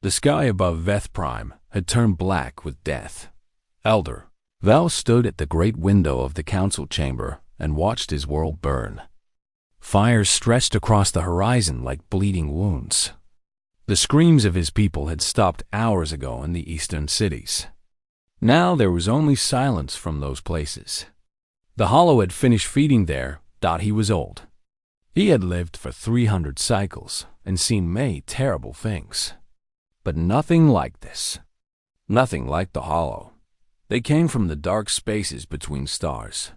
The sky above Veth Prime had turned black with death. Elder Val stood at the great window of the council chamber and watched his world burn. Fires stretched across the horizon like bleeding wounds. The screams of his people had stopped hours ago in the eastern cities. Now there was only silence from those places. The Hollow had finished feeding there. He was old. He had lived for 300 cycles and seen many terrible things. But nothing like this. Nothing like the Hollow. They came from the dark spaces between stars.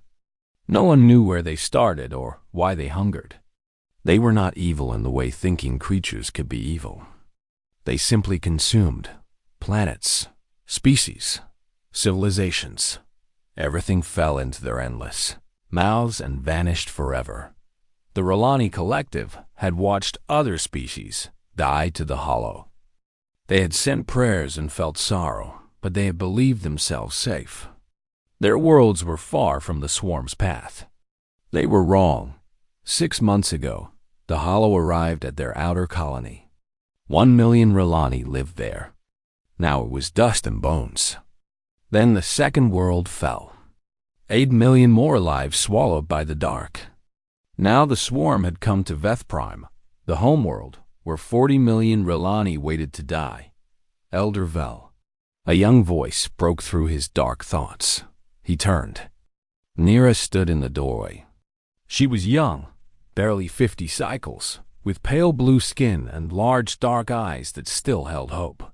No one knew where they started or why they hungered. They were not evil in the way thinking creatures could be evil. They simply consumed planets, species, civilizations. Everything fell into their endless mouths and vanished forever. The Rolani Collective had watched other species die to the Hollow. They had sent prayers and felt sorrow, but they had believed themselves safe. Their worlds were far from the Swarm's path. They were wrong. 6 months ago, the Hollow arrived at their outer colony. 1 million Rolani lived there. Now it was dust and bones. Then the second world fell. 8 million more lives swallowed by the dark. Now the Swarm had come to Veth Prime, the homeworld, where 40 million Rolani waited to die. Elder Vel. A young voice broke through his dark thoughts. He turned. Nira stood in the doorway. She was young, barely 50 cycles, with pale blue skin and large dark eyes that still held hope.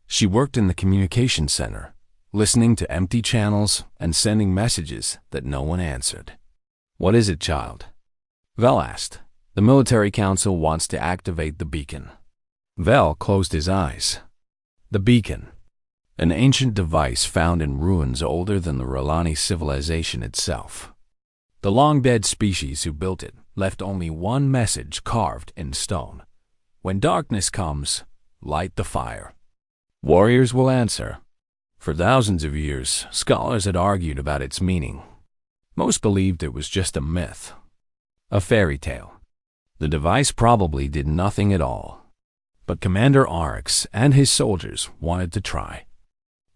She worked in the communication center, listening to empty channels and sending messages that no one answered. "What is it, child?" Vel asked. "The military council wants to activate the beacon." Vel closed his eyes. The beacon. An ancient device found in ruins older than the Rolani civilization itself. The long-dead species who built it left only one message carved in stone. When darkness comes, light the fire. Warriors will answer. For thousands of years, scholars had argued about its meaning. Most believed it was just a myth, a fairy tale. The device probably did nothing at all. But Commander Arx and his soldiers wanted to try.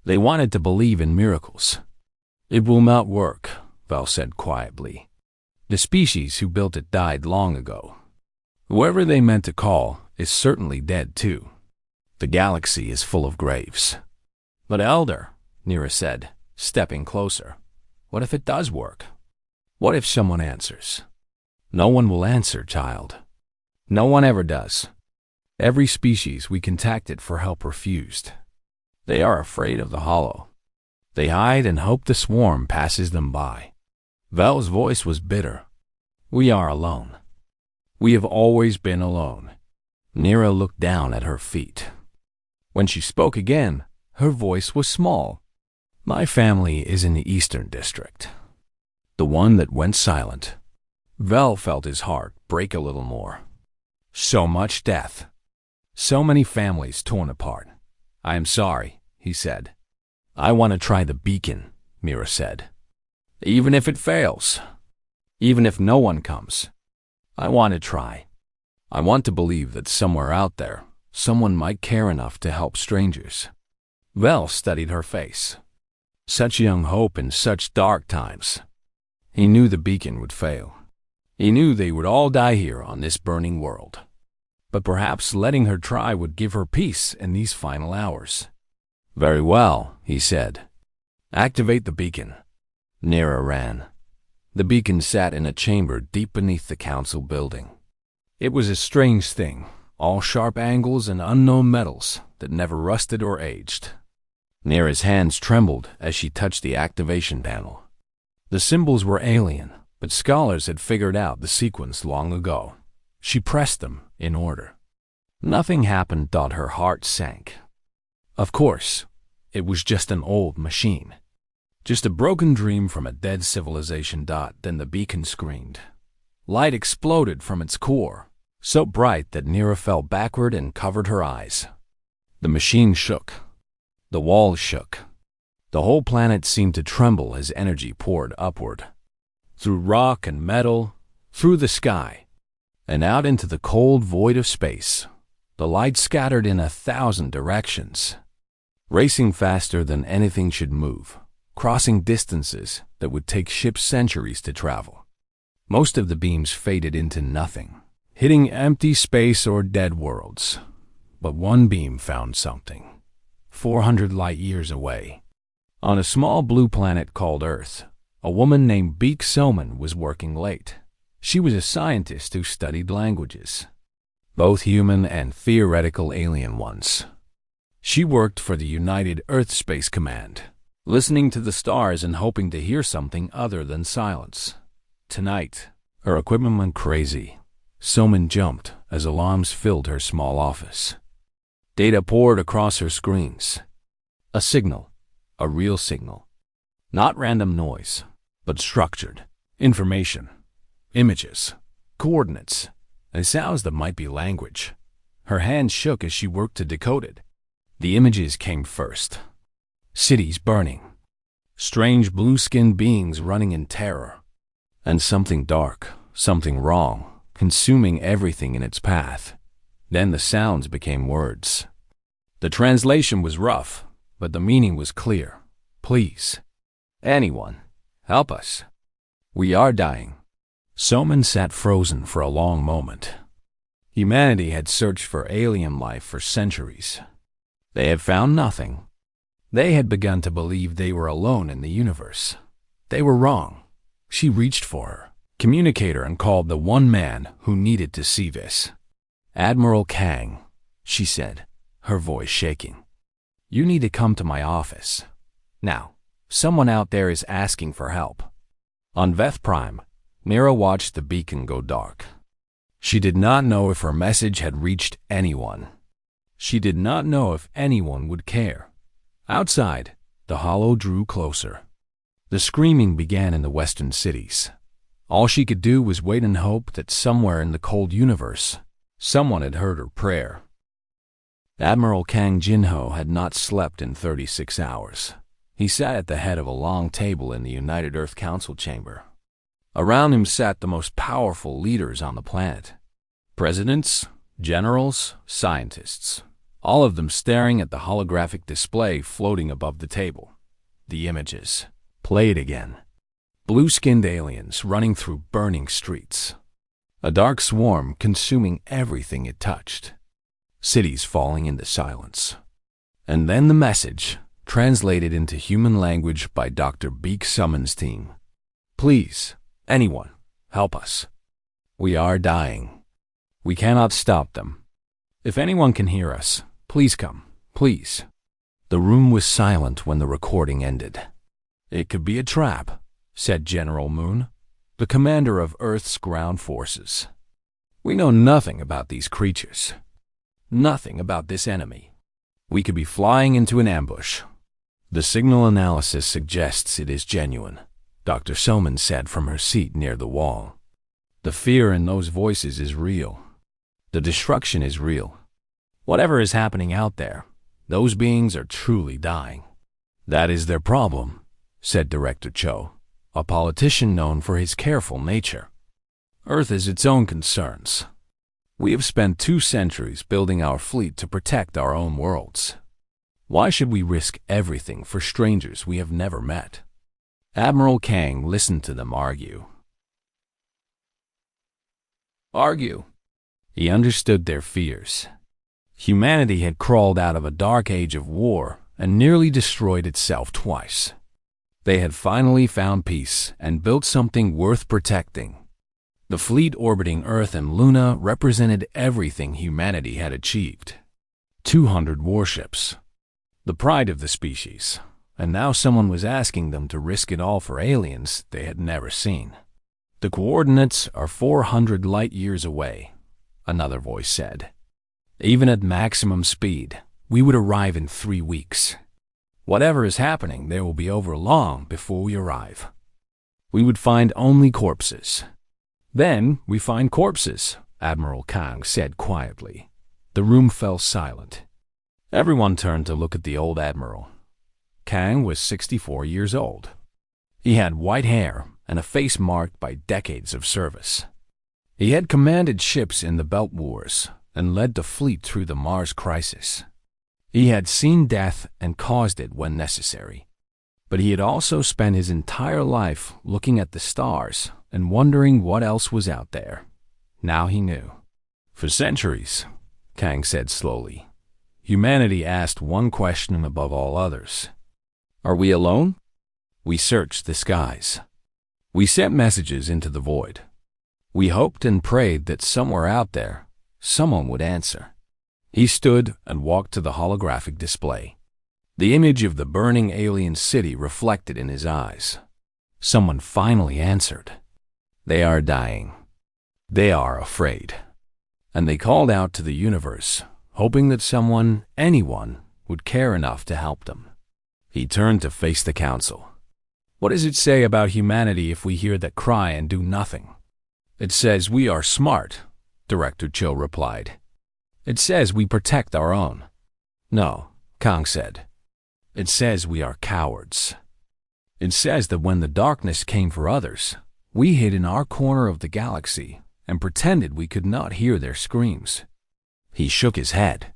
They wanted to believe in miracles. "It will not work," Val said quietly. "The species who built it died long ago. Whoever they meant to call is certainly dead too. The galaxy is full of graves." "But Elder," Nira said, stepping closer, "what if it does work? What if someone answers?" "No one will answer, child. No one ever does. Every species we contacted for help refused. They are afraid of the Hollow. They hide and hope the Swarm passes them by." Val's voice was bitter. "We are alone. We have always been alone." Nira looked down at her feet. When she spoke again, her voice was small. "My family is in the Eastern District. The one that went silent." Vel felt his heart break a little more. So much death. So many families torn apart. "I am sorry," he said. "I want to try the beacon," Mira said. "Even if it fails. Even if no one comes. I want to try. I want to believe that somewhere out there, someone might care enough to help strangers." Vel studied her face. Such young hope in such dark times. He knew the beacon would fail. He knew they would all die here on this burning world. But perhaps letting her try would give her peace in these final hours. "Very well," he said. "Activate the beacon." Nira ran. The beacon sat in a chamber deep beneath the council building. It was a strange thing, all sharp angles and unknown metals that never rusted or aged. Nira's hands trembled as she touched the activation panel. The symbols were alien, but scholars had figured out the sequence long ago. She pressed them in order. Nothing happened. Her heart sank. Of course, it was just an old machine. Just a broken dream from a dead civilization. Then the beacon screamed. Light exploded from its core, so bright that Nira fell backward and covered her eyes. The machine shook. The walls shook. The whole planet seemed to tremble as energy poured upward. Through rock and metal, through the sky, and out into the cold void of space. the light scattered in 1,000 directions, racing faster than anything should move, crossing distances that would take ships centuries to travel. Most of the beams faded into nothing, hitting empty space or dead worlds. But one beam found something, 400 light years away. On a small blue planet called Earth, a woman named Beek Soman was working late. She was a scientist who studied languages, both human and theoretical alien ones. She worked for the United Earth Space Command, listening to the stars and hoping to hear something other than silence. Tonight, her equipment went crazy. Soman jumped as alarms filled her small office. Data poured across her screens. A signal, a real signal. Not random noise, but structured. Information, images, coordinates, and sounds that might be language. Her hands shook as she worked to decode it. The images came first. Cities burning, strange blue-skinned beings running in terror, and something dark, something wrong, consuming everything in its path. Then the sounds became words. The translation was rough, but the meaning was clear. Please, anyone, help us. We are dying. Soman sat frozen for a long moment. Humanity had searched for alien life for centuries. They had found nothing. They had begun to believe they were alone in the universe. They were wrong. She reached for her communicator and called the one man who needed to see this. Admiral Kang, she said, her voice shaking. You need to come to my office. Now, someone out there is asking for help. On Veth Prime, Mira watched the beacon go dark. She did not know if her message had reached anyone. She did not know if anyone would care. Outside, the hollow drew closer. The screaming began in the western cities. All she could do was wait and hope that somewhere in the cold universe, someone had heard her prayer. Admiral Kang Jinho had not slept in 36 hours. He sat at the head of a long table in the United Earth Council chamber. Around him sat the most powerful leaders on the planet. Presidents, generals, scientists, all of them staring at the holographic display floating above the table. The images played again. Blue-skinned aliens running through burning streets. A dark swarm consuming everything it touched. Cities falling into silence. And then the message, translated into human language by Dr. Beek Soman's team. Please, anyone, help us. We are dying. We cannot stop them. If anyone can hear us, please come, please. The room was silent when the recording ended. It could be a trap, said General Moon, the commander of Earth's ground forces. We know nothing about these creatures. Nothing about this enemy. We could be flying into an ambush. The signal analysis suggests it is genuine, Dr. Soman said from her seat near the wall. The fear in those voices is real. The destruction is real. Whatever is happening out there, those beings are truly dying. That is their problem, said Director Cho, a politician known for his careful nature. Earth has its own concerns. We have spent 2 centuries building our fleet to protect our own worlds. Why should we risk everything for strangers we have never met? Admiral Kang listened to them argue. He understood their fears. Humanity had crawled out of a dark age of war and nearly destroyed itself twice. They had finally found peace and built something worth protecting. The fleet orbiting Earth and Luna represented everything humanity had achieved. 200 warships. The pride of the species. And now someone was asking them to risk it all for aliens they had never seen. The coordinates are 400 light years away, another voice said. Even at maximum speed, we would arrive in 3 weeks. Whatever is happening, there will be over long before we arrive. We would find only corpses. Then we find corpses, Admiral Kang said quietly. The room fell silent. Everyone turned to look at the old admiral. Kang was 64 years old. He had white hair and a face marked by decades of service. He had commanded ships in the Belt Wars, and led the fleet through the Mars crisis. He had seen death and caused it when necessary. But he had also spent his entire life looking at the stars and wondering what else was out there. Now he knew. For centuries, Kang said slowly, humanity asked one question above all others. Are we alone? We searched the skies. We sent messages into the void. We hoped and prayed that somewhere out there, someone would answer. He stood and walked to the holographic display. The image of the burning alien city reflected in his eyes. Someone finally answered. They are dying. They are afraid. And they called out to the universe, hoping that someone, anyone, would care enough to help them. He turned to face the council. What does it say about humanity if we hear that cry and do nothing? It says we are smart, Director Cho replied. It says we protect our own. No, Kang said. It says we are cowards. It says that when the darkness came for others, we hid in our corner of the galaxy and pretended we could not hear their screams. He shook his head.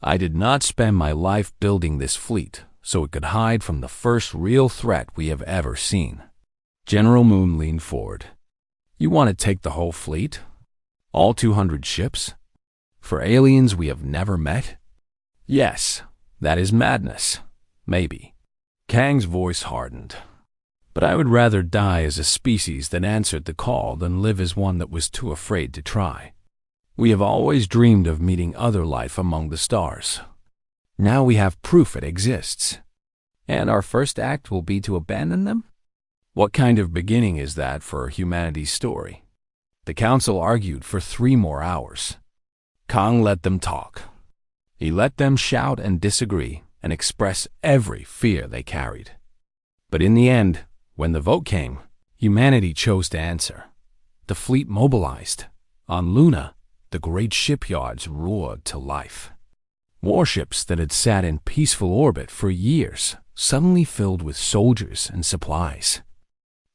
I did not spend my life building this fleet so it could hide from the first real threat we have ever seen. General Moon leaned forward. You want to take the whole fleet? All 200 ships? For aliens we have never met? Yes, that is madness. Maybe. Kang's voice hardened. But I would rather die as a species that answered the call than live as one that was too afraid to try. We have always dreamed of meeting other life among the stars. Now we have proof it exists. And our first act will be to abandon them? What kind of beginning is that for humanity's story? The council argued for 3 more hours. Kang let them talk. He let them shout and disagree and express every fear they carried. But in the end, when the vote came, humanity chose to answer. The fleet mobilized. On Luna, the great shipyards roared to life. Warships that had sat in peaceful orbit for years suddenly filled with soldiers and supplies.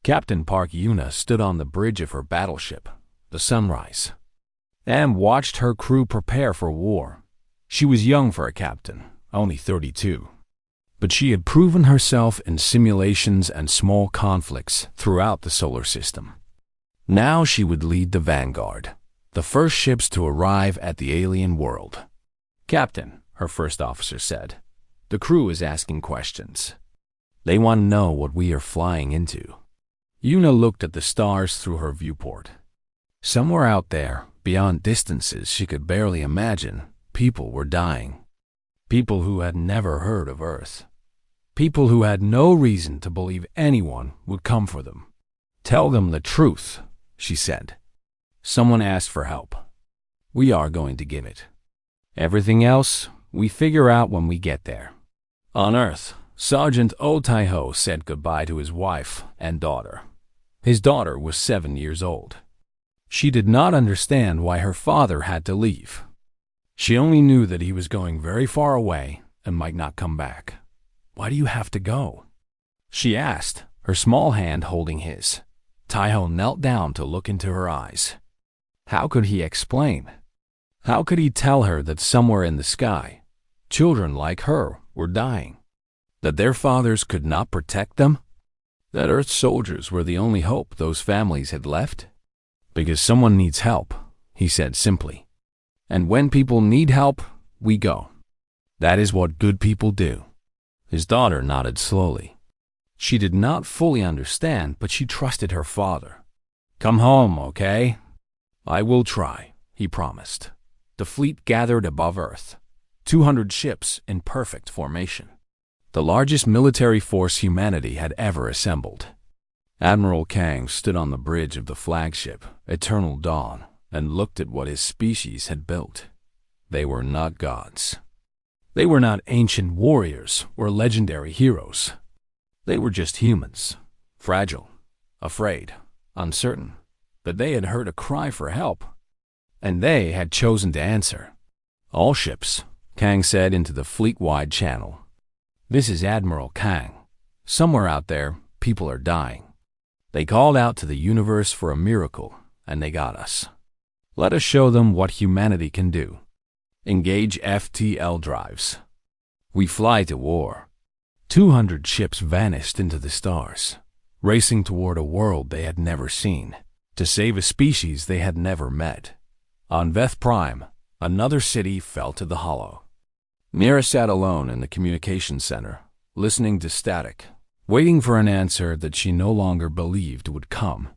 Captain Park Yuna stood on the bridge of her battleship, the Sunrise, and watched her crew prepare for war. She was young for a captain, only 32. But she had proven herself in simulations and small conflicts throughout the solar system. Now she would lead the vanguard, the first ships to arrive at the alien world. Captain, her first officer said, the crew is asking questions. They want to know what we are flying into. Yuna looked at the stars through her viewport. Somewhere out there, beyond distances she could barely imagine, people were dying. People who had never heard of Earth. People who had no reason to believe anyone would come for them. Tell them the truth, she said. Someone asked for help. We are going to give it. Everything else, we figure out when we get there. On Earth, Sergeant Oh Tai-ho said goodbye to his wife and daughter. His daughter was 7 years old. She did not understand why her father had to leave. She only knew that he was going very far away and might not come back. Why do you have to go? She asked, her small hand holding his. Tai-ho knelt down to look into her eyes. How could he explain? How could he tell her that somewhere in the sky, children like her were dying? That their fathers could not protect them? That Earth's soldiers were the only hope those families had left? Because someone needs help, he said simply. And when people need help, we go. That is what good people do. His daughter nodded slowly. She did not fully understand, but she trusted her father. Come home, okay? I will try, he promised. The fleet gathered above Earth, 200 ships in perfect formation. The largest military force humanity had ever assembled. Admiral Kang stood on the bridge of the flagship, Eternal Dawn, and looked at what his species had built. They were not gods. They were not ancient warriors or legendary heroes. They were just humans, fragile, afraid, uncertain, but they had heard a cry for help, and they had chosen to answer. All ships, Kang said into the fleet-wide channel. This is Admiral Kang. Somewhere out there, people are dying. They called out to the universe for a miracle, and they got us. Let us show them what humanity can do. Engage FTL drives. We fly to war. 200 ships vanished into the stars, racing toward a world they had never seen, to save a species they had never met. On Veth Prime, another city fell to the hollow. Mira sat alone in the communications center, listening to static, waiting for an answer that she no longer believed would come.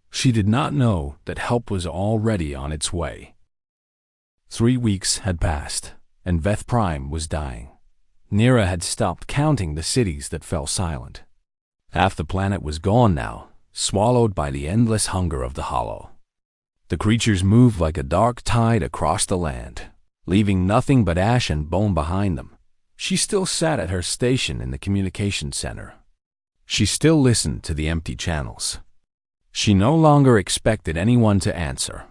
She did not know that help was already on its way. 3 weeks had passed, and Veth Prime was dying. Nira had stopped counting the cities that fell silent. Half the planet was gone now, swallowed by the endless hunger of the hollow. The creatures moved like a dark tide across the land, leaving nothing but ash and bone behind them. She still sat at her station in the communications center. She still listened to the empty channels. She no longer expected anyone to answer.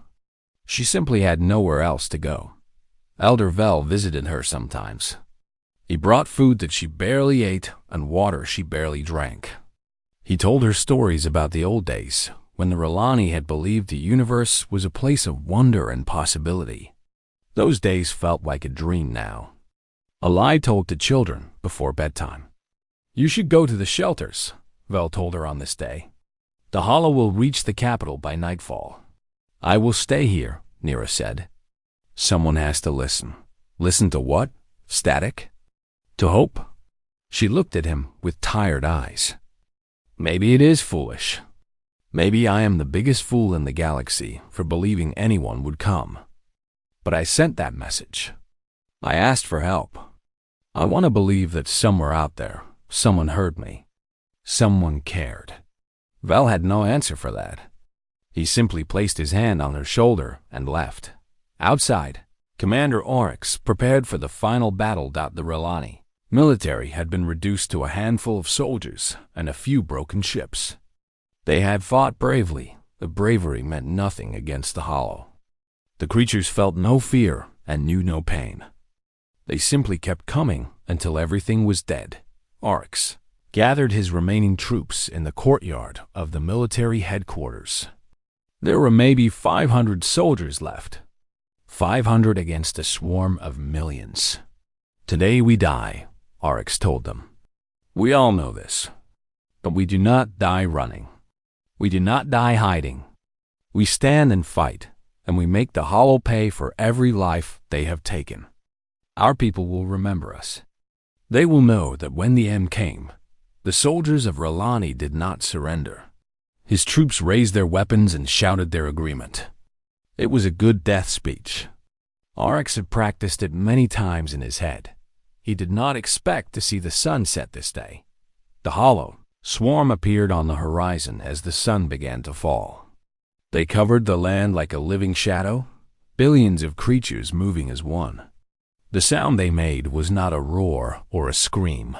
She simply had nowhere else to go. Elder Vel visited her sometimes. He brought food that she barely ate and water she barely drank. He told her stories about the old days, when the Relani had believed the universe was a place of wonder and possibility. Those days felt like a dream now. A lie told to children before bedtime. You should go to the shelters, Vel told her on this day. The hollow will reach the capital by nightfall. I will stay here, Nira said. Someone has to listen. Listen to what? Static? To hope? She looked at him with tired eyes. Maybe it is foolish. Maybe I am the biggest fool in the galaxy for believing anyone would come. But I sent that message. I asked for help. I want to believe that somewhere out there, someone heard me. Someone cared. Vel had no answer for that. He simply placed his hand on her shoulder and left. Outside, Commander Oryx prepared for the final battle. The Relani military had been reduced to a handful of soldiers and a few broken ships. They had fought bravely, but bravery meant nothing against the hollow. The creatures felt no fear and knew no pain. They simply kept coming until everything was dead. Oryx gathered his remaining troops in the courtyard of the military headquarters. There were maybe 500 soldiers left. 500 against a swarm of millions. Today we die, Oryx told them. We all know this. But we do not die running. We do not die hiding. We stand and fight, and we make the hollow pay for every life they have taken. Our people will remember us. They will know that when the end came, the soldiers of Relani did not surrender. His troops raised their weapons and shouted their agreement. It was a good death speech. Oryx had practiced it many times in his head. He did not expect to see the sun set this day. The hollow swarm appeared on the horizon as the sun began to fall. They covered the land like a living shadow, billions of creatures moving as one. The sound they made was not a roar or a scream.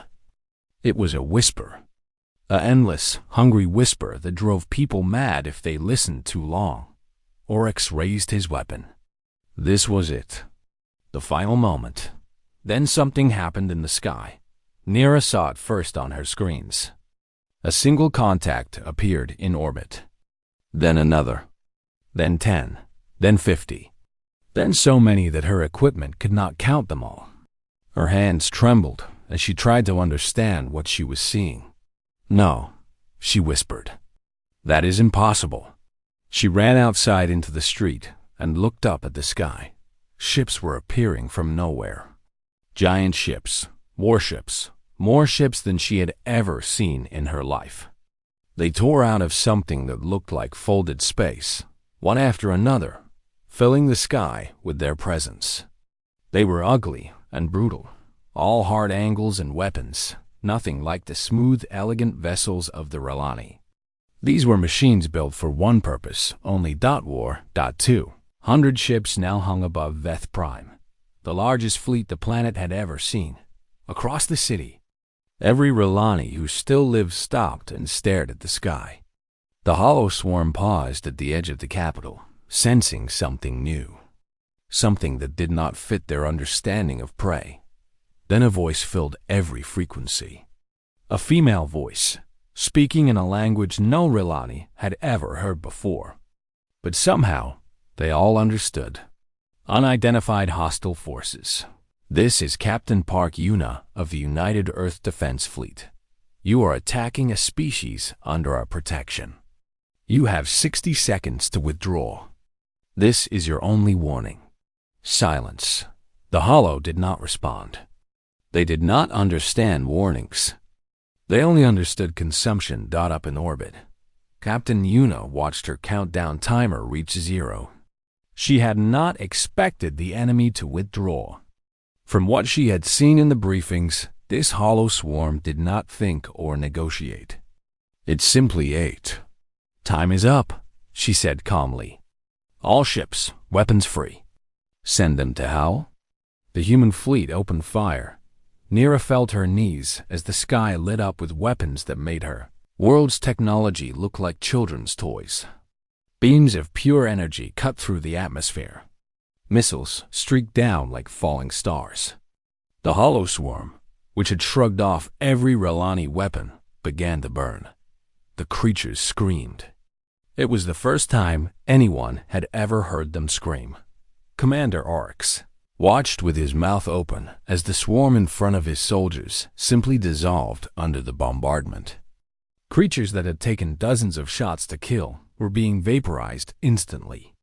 It was a whisper. An endless, hungry whisper that drove people mad if they listened too long. Oryx raised his weapon. This was it. The final moment. Then something happened in the sky. Nira saw it first on her screens. A single contact appeared in orbit. Then another. Then 10. Then 50. Then so many that her equipment could not count them all. Her hands trembled as she tried to understand what she was seeing. No, she whispered. That is impossible. She ran outside into the street and looked up at the sky. Ships were appearing from nowhere. Giant ships, warships, more ships than she had ever seen in her life. They tore out of something that looked like folded space, one after another, filling the sky with their presence. They were ugly and brutal, all hard angles and weapons, nothing like the smooth, elegant vessels of the Relani. These were machines built for one purpose, only. War. 2. 100 ships now hung above Veth Prime, the largest fleet the planet had ever seen. Across the city, every Relani who still lived stopped and stared at the sky. The hollow swarm paused at the edge of the capital, sensing something new, something that did not fit their understanding of prey. Then a voice filled every frequency. A female voice, speaking in a language no Relani had ever heard before. But somehow, They all understood. Unidentified hostile forces. This is Captain Park Yuna of the United Earth Defense Fleet. You are attacking a species under our protection. You have 60 seconds to withdraw. This is your only warning. Silence. The Hollow did not respond. They did not understand warnings. They only understood consumption dot up in orbit. Captain Yuna watched her countdown timer reach 0. She had not expected the enemy to withdraw. From what she had seen in the briefings, this hollow swarm did not think or negotiate. It simply ate. "Time is up," she said calmly. "All ships, weapons free. Send them to hell." The human fleet opened fire. Nira fell to her knees as the sky lit up with weapons that made her world's technology look like children's toys. Beams of pure energy cut through the atmosphere. Missiles streaked down like falling stars. The hollow swarm, which had shrugged off every Relani weapon, began to burn. The creatures screamed. It was the first time anyone had ever heard them scream. Commander Orcs watched with his mouth open as the swarm in front of his soldiers simply dissolved under the bombardment. Creatures that had taken dozens of shots to kill were being vaporized instantly.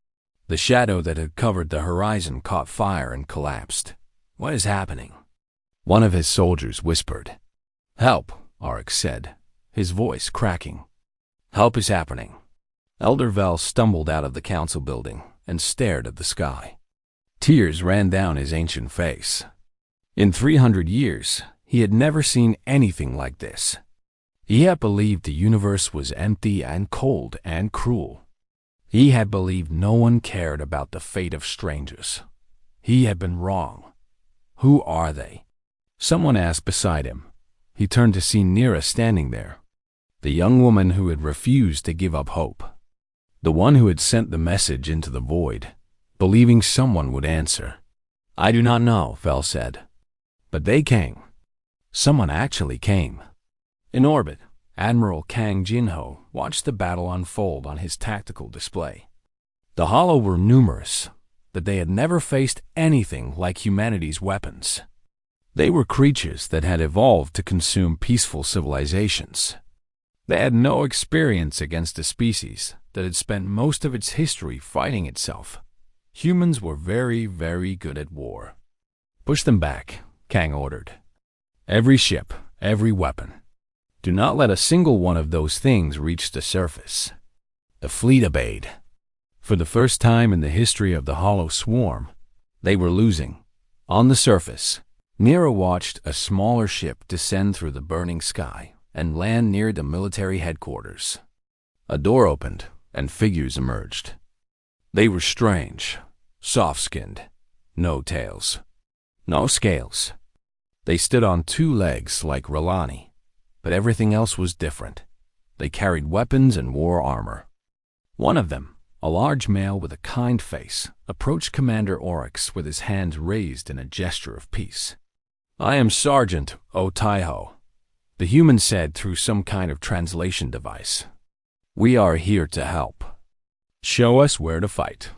The shadow that had covered the horizon caught fire and collapsed. "What is happening?" One of his soldiers whispered. "Help," Oryx said, his voice cracking. "Help is happening." Elder Vel stumbled out of the council building and stared at the sky. Tears ran down his ancient face. In 300 years, he had never seen anything like this. He had believed the universe was empty and cold and cruel. He had believed no one cared about the fate of strangers. He had been wrong. Who are they? Someone asked beside him. He turned to see Nira standing there, the young woman who had refused to give up hope, the one who had sent the message into the void, believing someone would answer. "I do not know," Vel said. "But they came. Someone actually came." In orbit, Admiral Kang Jinho watched the battle unfold on his tactical display. The Hollow were numerous, but they had never faced anything like humanity's weapons. They were creatures that had evolved to consume peaceful civilizations. They had no experience against a species that had spent most of its history fighting itself. Humans were very, very good at war. "Push them back," Kang ordered. "Every ship, every weapon. Do not let a single one of those things reach the surface." The fleet obeyed. For the first time in the history of the Hollow Swarm, they were losing. On the surface, Nira watched a smaller ship descend through the burning sky and land near the military headquarters. A door opened, and figures emerged. They were strange, soft-skinned, no tails, no scales. They stood on 2 legs like Relani, but everything else was different. They carried weapons and wore armor. One of them, a large male with a kind face, approached Commander Oryx with his hands raised in a gesture of peace. "I am Sergeant O Taiho," the human said through some kind of translation device. "We are here to help. Show us where to fight."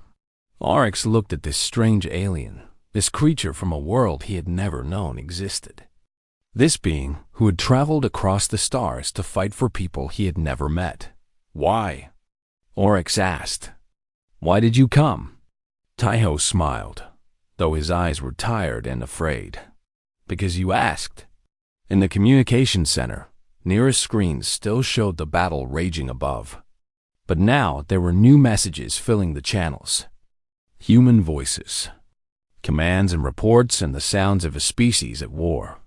Oryx looked at this strange alien, this creature from a world he had never known existed. This being who had traveled across the stars to fight for people he had never met. "Why?" Oryx asked. "Why did you come?" Taiho smiled, though his eyes were tired and afraid. "Because you asked." In the communication center, nearest screens still showed the battle raging above. But now there were new messages filling the channels. Human voices, commands and reports, and the sounds of a species at war.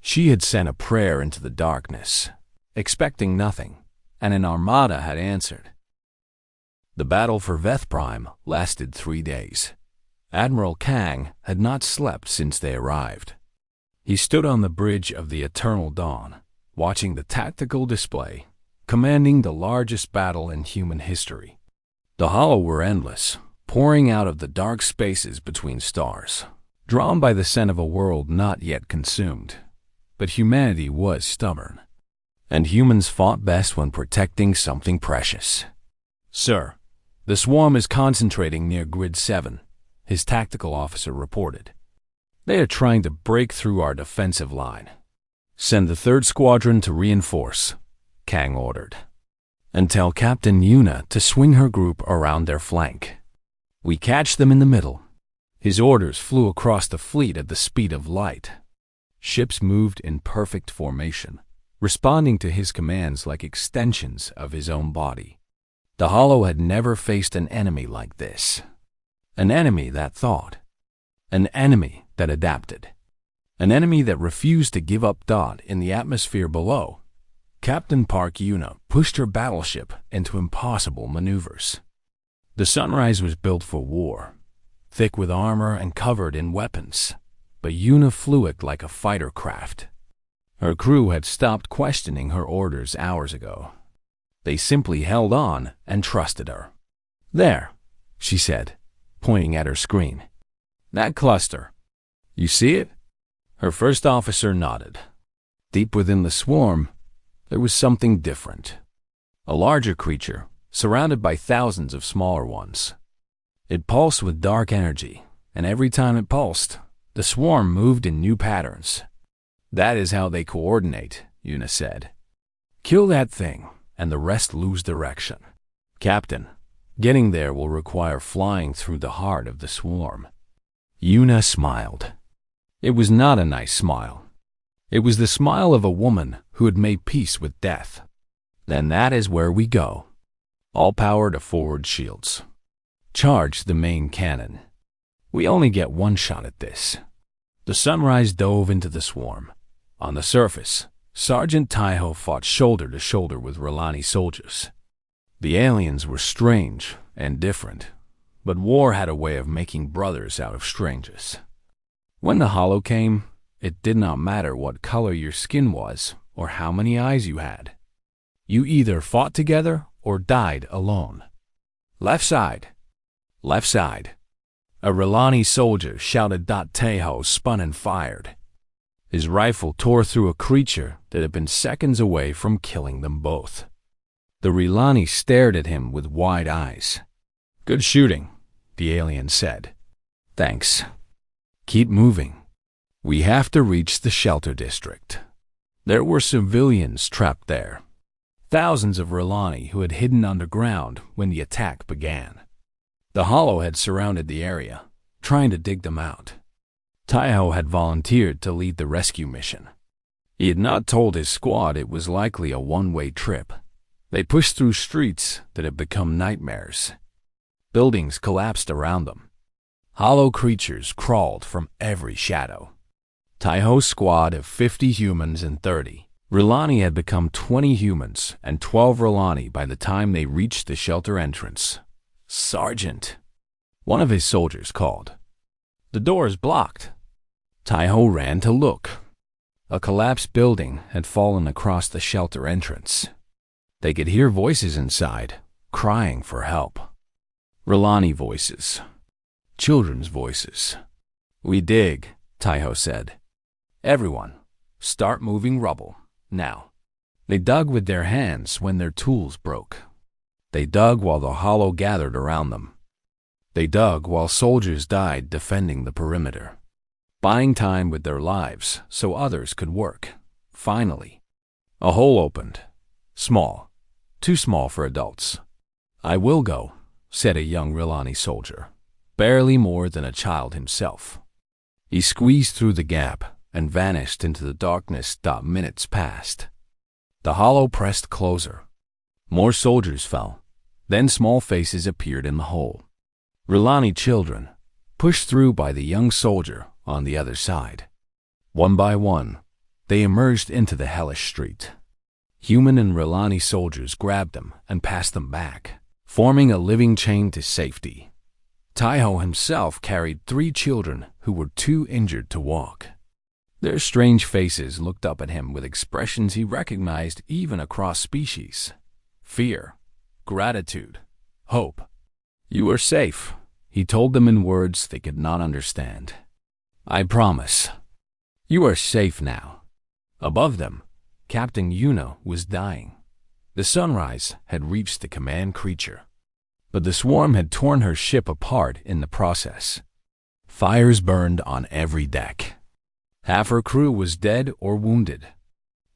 She had sent a prayer into the darkness, expecting nothing, and an armada had answered. The battle for Veth Prime lasted 3 days. Admiral Kang had not slept since they arrived. He stood on the bridge of the Eternal Dawn, watching the tactical display, commanding the largest battle in human history. The Hollow were endless, pouring out of the dark spaces between stars, drawn by the scent of a world not yet consumed. But humanity was stubborn, and humans fought best when protecting something precious. "Sir," The swarm is concentrating near Grid 7, his tactical officer reported. They are trying to break through our defensive line. Send the 3rd Squadron to reinforce, Kang ordered. And tell Captain Yuna to swing her group around their flank. We catch them in the middle. His orders flew across the fleet at the speed of light. Ships moved in perfect formation, responding to his commands like extensions of his own body. The Hollow had never faced an enemy like this. An enemy that thought. An enemy that adapted. An enemy that refused to give up dot in the atmosphere below. Captain Park Yuna pushed her battleship into impossible maneuvers. The Sunrise was built for war, thick with armor and covered in weapons, but Yuna flew it like a fighter craft. Her crew had stopped questioning her orders hours ago. They simply held on and trusted her. There, she said, pointing at her screen. That cluster. You see it? Her first officer nodded. Deep within the swarm, there was something different. A larger creature, surrounded by thousands of smaller ones. It pulsed with dark energy, and every time it pulsed, the swarm moved in new patterns. That is how they coordinate, Yuna said. Kill that thing, and the rest lose direction. Captain, getting there will require flying through the heart of the swarm. Yuna smiled. It was not a nice smile. It was the smile of a woman who had made peace with death. Then that is where we go. All power to forward shields. Charge the main cannon. We only get one shot at this. The Sunrise dove into the swarm. On the surface, Sergeant Taiho fought shoulder to shoulder with R'Lani soldiers. The aliens were strange and different, but war had a way of making brothers out of strangers. When the Hollow came, it did not matter what color your skin was or how many eyes you had. You either fought together or died alone. Left side. Left side. A R'Lani soldier shouted. Taiho spun and fired. His rifle tore through a creature that had been seconds away from killing them both. The R'Lani stared at him with wide eyes. Good shooting, the alien said. Thanks. Keep moving. We have to reach the shelter district. There were civilians trapped there. Thousands of R'Lani who had hidden underground when the attack began. The Hollow had surrounded the area, trying to dig them out. Taiho had volunteered to lead the rescue mission. He had not told his squad it was likely a one-way trip. They pushed through streets that had become nightmares. Buildings collapsed around them. Hollow creatures crawled from every shadow. Taiho's squad of 50 humans and 30. R'Lani had become 20 humans and 12 R'Lani by the time they reached the shelter entrance. Sergeant, one of his soldiers called. The door is blocked. Taiho ran to look. A collapsed building had fallen across the shelter entrance. They could hear voices inside, crying for help. R'Lani voices. Children's voices. We dig, Taiho said. Everyone, start moving rubble, now. They dug with their hands when their tools broke. They dug while the Hollow gathered around them. They dug while soldiers died defending the perimeter, buying time with their lives so others could work. Finally, a hole opened. Small, too small for adults. I will go, said a young R'Lani soldier, barely more than a child himself. He squeezed through the gap and vanished into the darkness. Minutes passed. The Hollow pressed closer. More soldiers fell. Then small faces appeared in the hole. R'Lani children, pushed through by the young soldier on the other side. One by one, they emerged into the hellish street. Human and R'Lani soldiers grabbed them and passed them back, forming a living chain to safety. Taiho himself carried 3 children who were too injured to walk. Their strange faces looked up at him with expressions he recognized even across species. Fear, gratitude, hope. You are safe, he told them in words they could not understand. I promise. You are safe now. Above them, Captain Yuna was dying. The Sunrise had reached the command creature. but the swarm had torn her ship apart in the process. Fires burned on every deck. Half her crew was dead or wounded.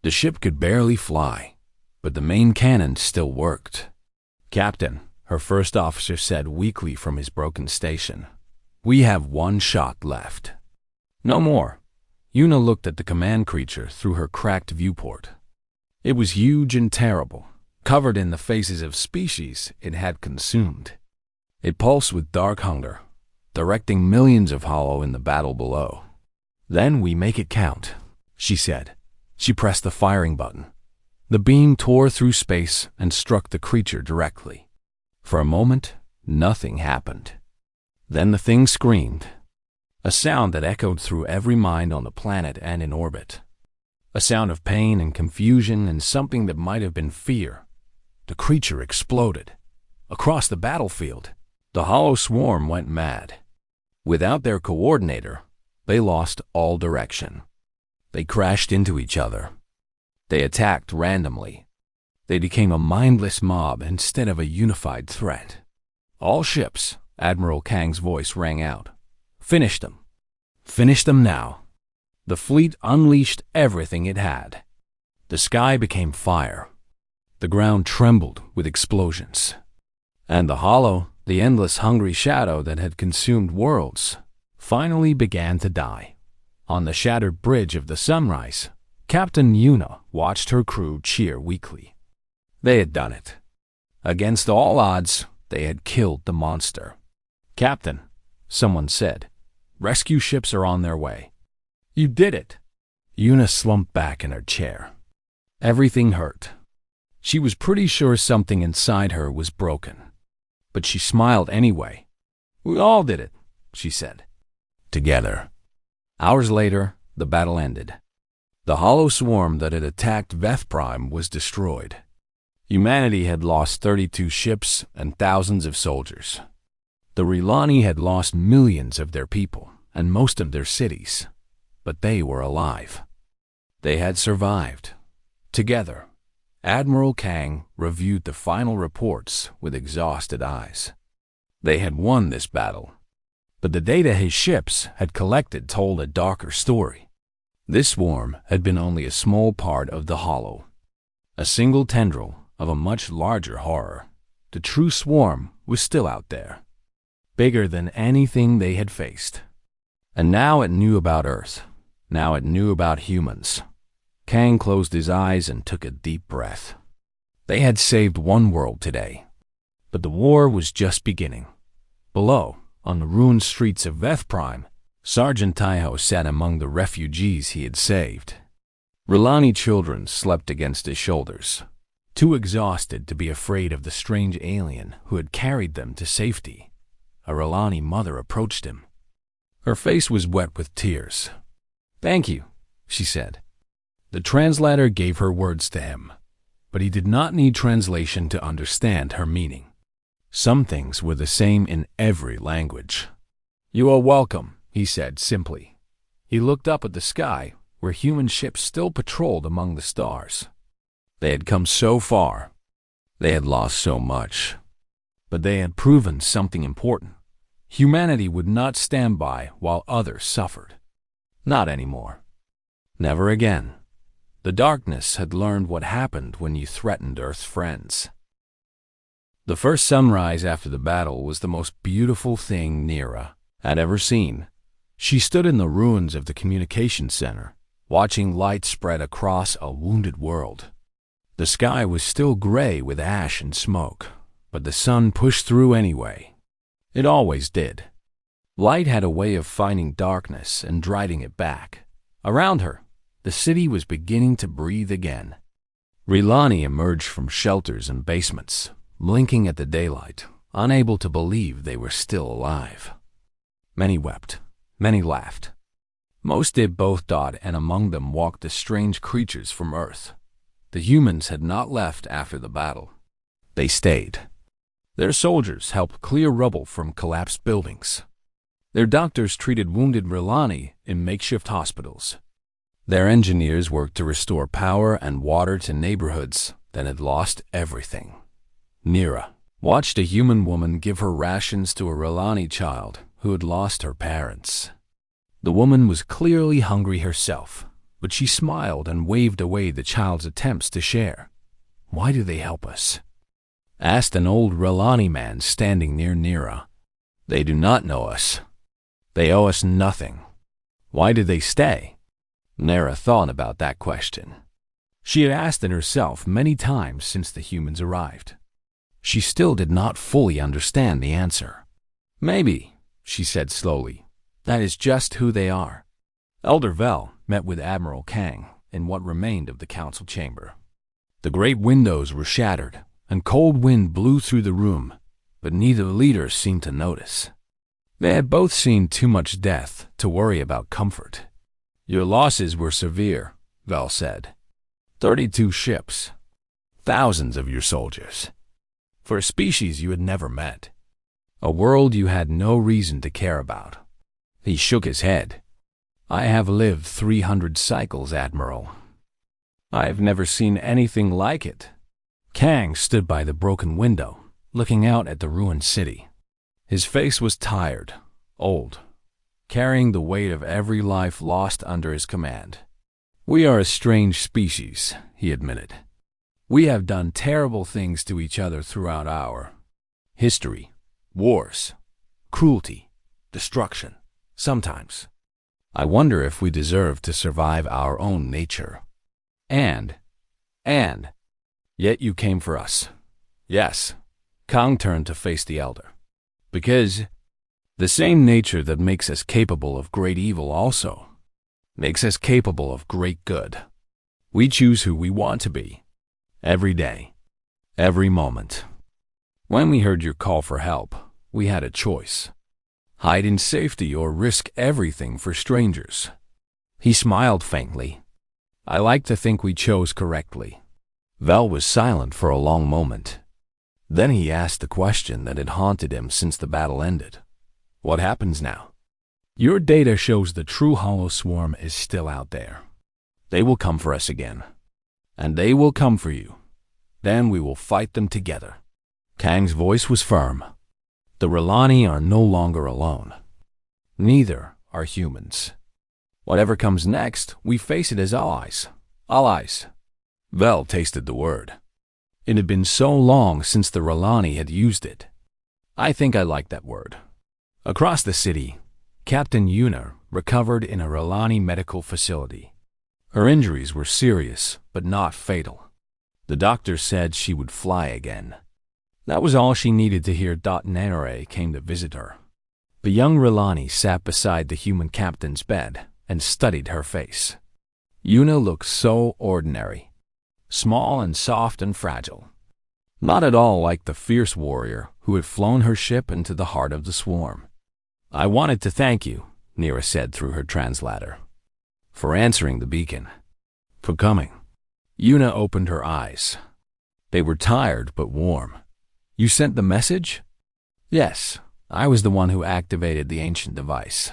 The ship could barely fly, but the main cannon still worked. "Captain," her first officer said weakly from his broken station, "we have one shot left." "No more." Una looked at the command creature through her cracked viewport. It was huge and terrible, covered in the faces of species it had consumed. It pulsed with dark hunger, directing millions of hollow in the battle below. "Then we make it count," she said. She pressed the firing button. The beam tore through space and struck the creature directly. For a moment, nothing happened. Then the thing screamed, a sound that echoed through every mind on the planet and in orbit. A sound of pain and confusion and something that might have been fear. The creature exploded. Across the battlefield, the hollow swarm went mad. Without their coordinator, they lost all direction. They crashed into each other. They attacked randomly. They became a mindless mob instead of a unified threat. "All ships," Admiral Kang's voice rang out. "Finish them. Finish them now." The fleet unleashed everything it had. The sky became fire. The ground trembled with explosions. And the hollow, the endless hungry shadow that had consumed worlds, finally began to die. On the shattered bridge of the sunrise, Captain Una watched her crew cheer weakly. They had done it. Against all odds, they had killed the monster. "Captain," someone said, "rescue ships are on their way." "You did it." Una slumped back in her chair. Everything hurt. She was pretty sure something inside her was broken. But she smiled anyway. "We all did it," she said. Together. Hours later, the battle ended. The hollow swarm that had attacked Veth Prime was destroyed. Humanity had lost 32 ships and thousands of soldiers. The Rilani had lost millions of their people and most of their cities, but they were alive. They had survived. Together, Admiral Kang reviewed the final reports with exhausted eyes. They had won this battle, but the data his ships had collected told a darker story. This swarm had been only a small part of the hollow, a single tendril of a much larger horror. The true swarm was still out there, bigger than anything they had faced. And now it knew about Earth. Now it knew about humans. Kang closed his eyes and took a deep breath. They had saved one world today, but the war was just beginning. Below, on the ruined streets of Veth Prime, Sergeant Taiho sat among the refugees he had saved. Rilani children slept against his shoulders, too exhausted to be afraid of the strange alien who had carried them to safety. A Rilani mother approached him. Her face was wet with tears. "Thank you," she said. The translator gave her words to him, but he did not need translation to understand her meaning. Some things were the same in every language. "You are welcome," he said simply. He looked up at the sky, where human ships still patrolled among the stars. They had come so far. They had lost so much. But they had proven something important. Humanity would not stand by while others suffered. Not anymore. Never again. The darkness had learned what happened when you threatened Earth's friends. The first sunrise after the battle was the most beautiful thing Nira had ever seen. She stood in the ruins of the communication center, watching light spread across a wounded world. The sky was still gray with ash and smoke, but the sun pushed through anyway. It always did. Light had a way of finding darkness and driving it back. Around her, the city was beginning to breathe again. Rilani emerged from shelters and basements, blinking at the daylight, unable to believe they were still alive. Many wept. Many laughed. Most did both. And among them walked the strange creatures from Earth. The humans had not left after the battle. They stayed. Their soldiers helped clear rubble from collapsed buildings. Their doctors treated wounded Rilani in makeshift hospitals. Their engineers worked to restore power and water to neighborhoods that had lost everything. Nira, watched a human woman give her rations to a Relani child who had lost her parents. The woman was clearly hungry herself, but she smiled and waved away the child's attempts to share. "Why do they help us?" asked an old Relani man standing near Nira. "They do not know us. They owe us nothing. Why do they stay?" Nira thought about that question. She had asked it herself many times since the humans arrived. She still did not fully understand the answer. "Maybe," she said slowly, "that is just who they are." Elder Vel met with Admiral Kang in what remained of the council chamber. The great windows were shattered, and cold wind blew through the room, but neither leader seemed to notice. They had both seen too much death to worry about comfort. "Your losses were severe," Vel said. 32 ships. Thousands of your soldiers. For a species you had never met. A world you had no reason to care about." He shook his head. "I have lived 300 cycles, Admiral. I have never seen anything like it." Kang stood by the broken window, looking out at the ruined city. His face was tired, old, carrying the weight of every life lost under his command. "We are a strange species," he admitted. "We have done terrible things to each other throughout our history. Wars, cruelty, destruction. Sometimes I wonder if we deserve to survive our own nature. And yet you came for us." "Yes." Kang turned to face the elder. "Because the same nature that makes us capable of great evil also makes us capable of great good. We choose who we want to be. Every day. Every moment. When we heard your call for help, we had a choice. Hide in safety or risk everything for strangers." He smiled faintly. "I like to think we chose correctly." Vel was silent for a long moment. Then he asked the question that had haunted him since the battle ended. "What happens now?" "Your data shows the true Hollow Swarm is still out there. They will come for us again. And they will come for you. Then we will fight them together." Kang's voice was firm. "The Relani are no longer alone. Neither are humans. Whatever comes next, we face it as allies. Allies." Vel tasted the word. It had been so long since the Relani had used it. "I think I like that word." Across the city, Captain Yuna recovered in a Relani medical facility. Her injuries were serious, but not fatal. The doctor said she would fly again. That was all she needed to hear. Nanare came to visit her. The young Relani sat beside the human captain's bed and studied her face. Yuna looked so ordinary, small and soft and fragile. Not at all like the fierce warrior who had flown her ship into the heart of the swarm. "I wanted to thank you," Nira said through her translator, "for answering the beacon. For coming." Yuna opened her eyes. They were tired but warm. "You sent the message?" "Yes, I was the one who activated the ancient device.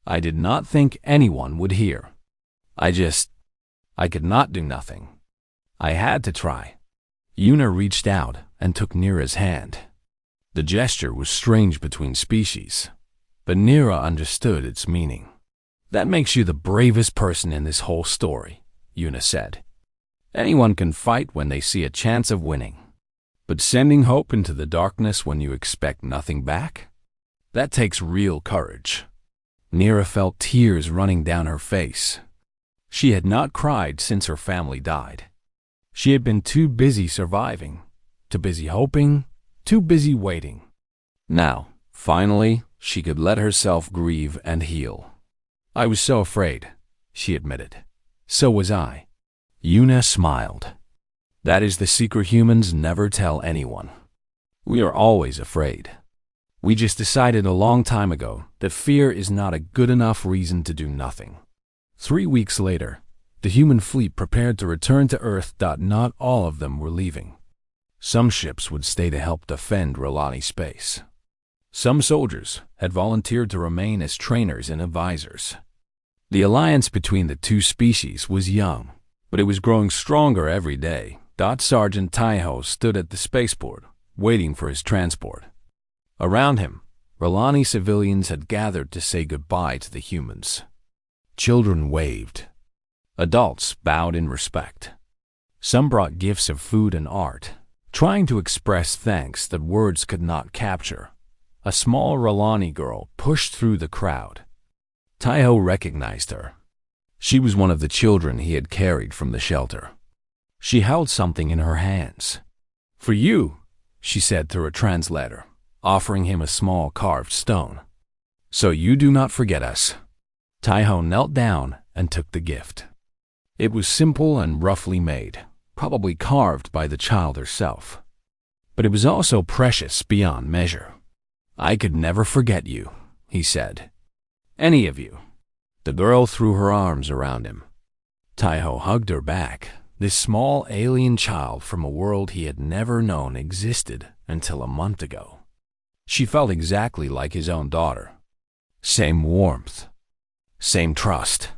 I did not think anyone would hear. I could not do nothing. I had to try." Yuna reached out and took Nira's hand. The gesture was strange between species, but Nira understood its meaning. "That makes you the bravest person in this whole story," Yuna said. "Anyone can fight when they see a chance of winning. But sending hope into the darkness when you expect nothing back? That takes real courage." Nira felt tears running down her face. She had not cried since her family died. She had been too busy surviving, too busy hoping, too busy waiting. Now, finally, she could let herself grieve and heal. "I was so afraid," she admitted. "So was I." Yuna smiled. "That is the secret humans never tell anyone. We are always afraid. We just decided a long time ago that fear is not a good enough reason to do nothing." 3 weeks later, the human fleet prepared to return to Earth. Not all of them were leaving. Some ships would stay to help defend Relani space. Some soldiers had volunteered to remain as trainers and advisors. The alliance between the two species was young, but it was growing stronger every day. Sergeant Taiho stood at the spaceport, waiting for his transport. Around him, R'Lani civilians had gathered to say goodbye to the humans. Children waved. Adults bowed in respect. Some brought gifts of food and art, trying to express thanks that words could not capture. A small R'Lani girl pushed through the crowd. Taiho recognized her. She was one of the children he had carried from the shelter. She held something in her hands. "For you," she said through a translator, offering him a small carved stone. "So you do not forget us." Taiho knelt down and took the gift. It was simple and roughly made, probably carved by the child herself. But it was also precious beyond measure. "I could never forget you," he said. "Any of you." The girl threw her arms around him. Taiho hugged her back, this small alien child from a world he had never known existed until a month ago. She felt exactly like his own daughter. Same warmth, same trust,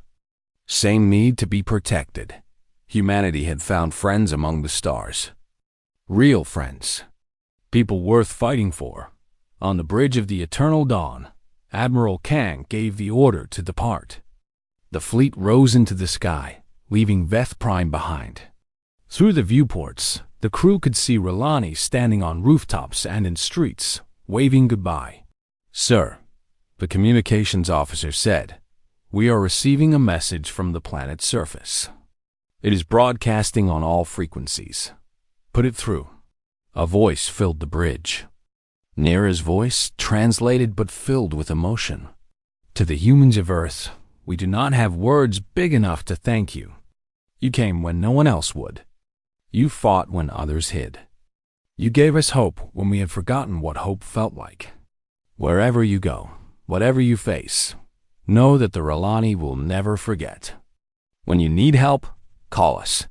same need to be protected. Humanity had found friends among the stars. Real friends. People worth fighting for. On the bridge of the Eternal Dawn, Admiral Kang gave the order to depart. The fleet rose into the sky, leaving Veth Prime behind. Through the viewports, the crew could see R'Lani standing on rooftops and in streets, waving goodbye. "Sir," the communications officer said, "we are receiving a message from the planet's surface. It is broadcasting on all frequencies. Put it through." A voice filled the bridge. Nira's voice, translated but filled with emotion. "To the humans of Earth, we do not have words big enough to thank you. You came when no one else would. You fought when others hid. You gave us hope when we had forgotten what hope felt like. Wherever you go, whatever you face, know that the R'Lani will never forget. When you need help, call us.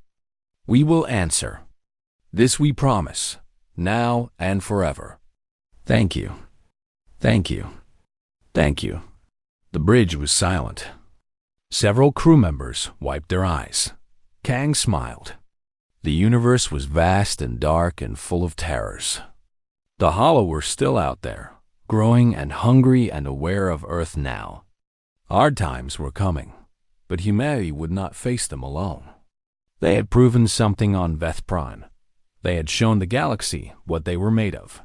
We will answer. This we promise, now and forever. Thank you. Thank you. Thank you." The bridge was silent. Several crew members wiped their eyes. Kang smiled. The universe was vast and dark and full of terrors. The Hollow were still out there, growing and hungry and aware of Earth now. Hard times were coming, but humanity would not face them alone. They had proven something on Veth Prime. They had shown the galaxy what they were made of.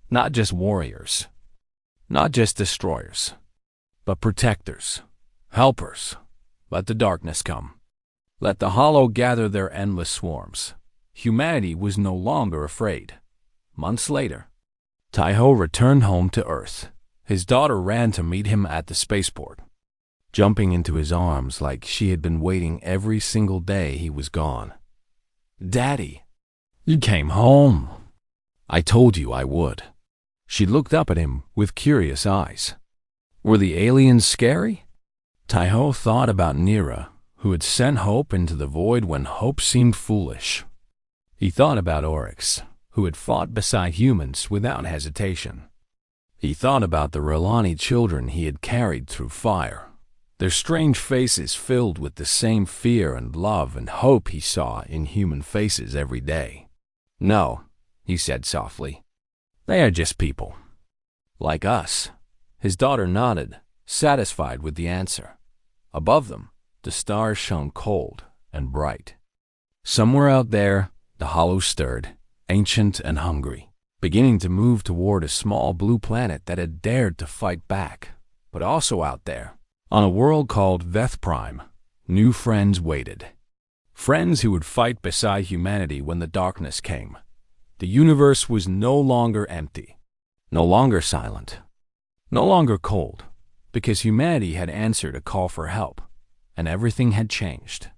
Not just warriors, not just destroyers, but protectors, helpers. Let the darkness come. Let the Hollow gather their endless swarms. Humanity was no longer afraid. Months later, Taiho returned home to Earth. His daughter ran to meet him at the spaceport, jumping into his arms like she had been waiting every single day he was gone. "Daddy, you came home. I told you I would." She looked up at him with curious eyes. Were the aliens scary? Taiho thought about Nira, who had sent hope into the void when hope seemed foolish. He thought about Oryx, who had fought beside humans without hesitation. He thought about the R'Lani children he had carried through fire, their strange faces filled with the same fear and love and hope he saw in human faces every day. "No," he said softly. "They are just people. Like us." His daughter nodded, satisfied with the answer. Above them, the stars shone cold and bright. Somewhere out there, the Hollow stirred, ancient and hungry, beginning to move toward a small blue planet that had dared to fight back. But also out there, on a world called Veth Prime, new friends waited. Friends who would fight beside humanity when the darkness came. The universe was no longer empty, no longer silent, no longer cold, because humanity had answered a call for help, and everything had changed.